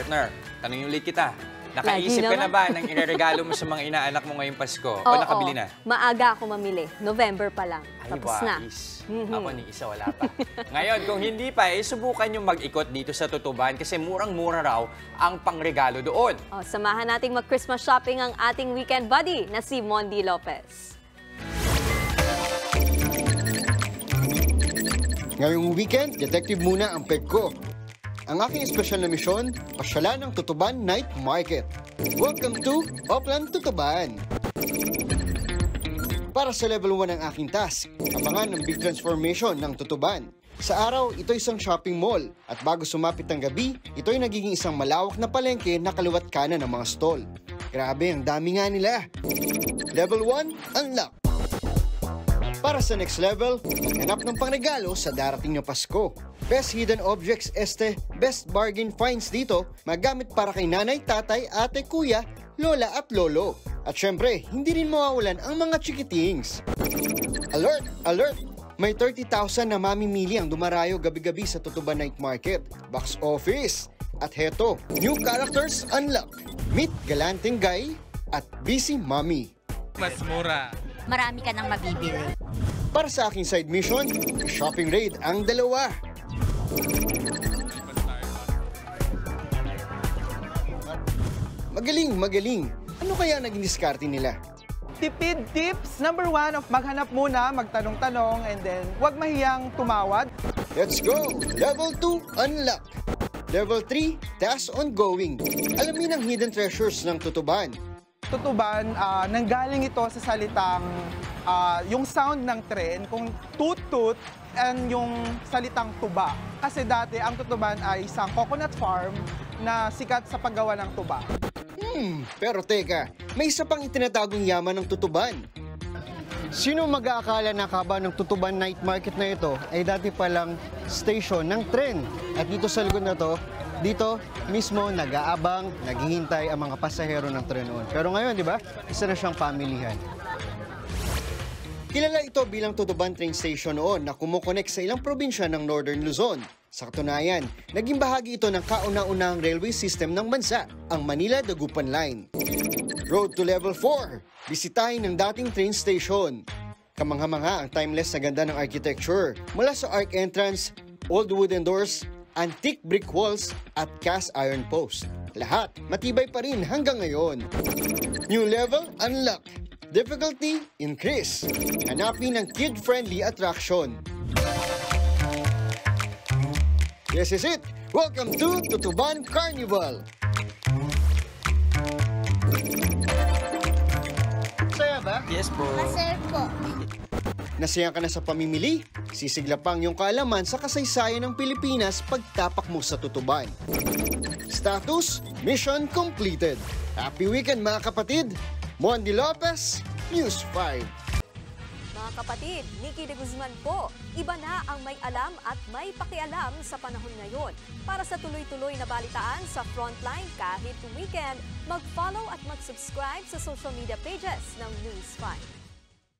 Partner, tanongin ulit kita. Nakaisip ka na ba ng ireregalo mo sa mga inaanak mo ngayong Pasko? O nakabili na? Maaga ako mamili. November pa lang. Tapos na. Ako ni isa wala pa. Ngayon, kung hindi pa, subukan nyo mag-ikot dito sa Tutuban kasi murang-mura raw ang pangregalo doon. Samahan nating mag-Christmas shopping ang ating weekend buddy na si Mondi Lopez. Ngayong weekend, detective muna ang peg ko. Ang aking espesyal na misyon, pasyalan ng Tutuban Night Market. Welcome to Oplan Tutuban! Para sa level 1 ng aking task, abangan ang big transformation ng Tutuban. Sa araw, ito isang shopping mall at bago sumapit ang gabi, ito'y nagiging isang malawak na palengke na kaliwat kanan ng mga stall. Grabe, ang dami nga nila. Level 1, unlock. Para sa next level, maghanap ng pangregalo sa darating na Pasko. Best hidden objects best bargain finds dito, magamit para kay nanay, tatay, ate, kuya, lola at lolo. At syempre, hindi rin mawawalan ang mga chikitings. Alert! Alert! May 30,000 na mamimili ang dumarayo gabi-gabi sa Tutuban Night Market. Box office! At heto, new characters unlock. Meet Galanting Guy at Busy Mommy. Mas mura. Marami ka nang mabibili. Para sa aking side mission, shopping raid ang dalawa. Magaling, magaling. Ano kaya naging diskarte nila? Tipid tips. Number 1, maghanap muna, magtanong-tanong, and then huwag mahiyang tumawad. Let's go! Level 2, unlock. Level 3, task ongoing. Alamin ang hidden treasures ng Tutuban. Tutuban, nanggaling ito sa salitang yung sound ng tren, kung tut-tut, and yung salitang tuba. Kasi dati, ang Tutuban ay isang coconut farm na sikat sa paggawa ng tuba. Pero teka, may isa pang itinatagong yaman ng Tutuban. Sino mag-aakala na kaba ng Tutuban Night Market na ito ay dati palang station ng tren? At dito sa likod na to, dito mismo nag-aabang, naghihintay ang mga pasahero ng tren noon. Pero ngayon, di ba, isa na siyang pamilihan. Kilala ito bilang Tutuban Train Station noon na kumukonek sa ilang probinsya ng Northern Luzon. Sa katunayan, naging bahagi ito ng kauna-unahang railway system ng bansa, ang Manila-Dagupan Line. Road to Level 4, bisitahin ang dating train station. Kamangha-mangha ang timeless na ganda ng architecture. Mula sa arc entrance, old wooden doors, antique brick walls at cast iron post. Lahat matibay pa rin hanggang ngayon. New level unlock. Difficulty increase. Hanapin ang kid-friendly attraction. This is it. Welcome to Tutuban Carnival. Masaya ba? Yes po. Masaya po. Nasaya ka na sa pamimili? Sisiglapang yung kaalaman sa kasaysayan ng Pilipinas pagtapak mo sa Tutuban. Status, mission completed. Happy weekend mga kapatid! Mondi Lopez, News 5. Mga kapatid, Nikki de Guzman po. Iba na ang may alam at may pakialam sa panahon ngayon. Para sa tuloy-tuloy na balitaan sa Frontline kahit weekend, mag-follow at mag-subscribe sa social media pages ng News 5.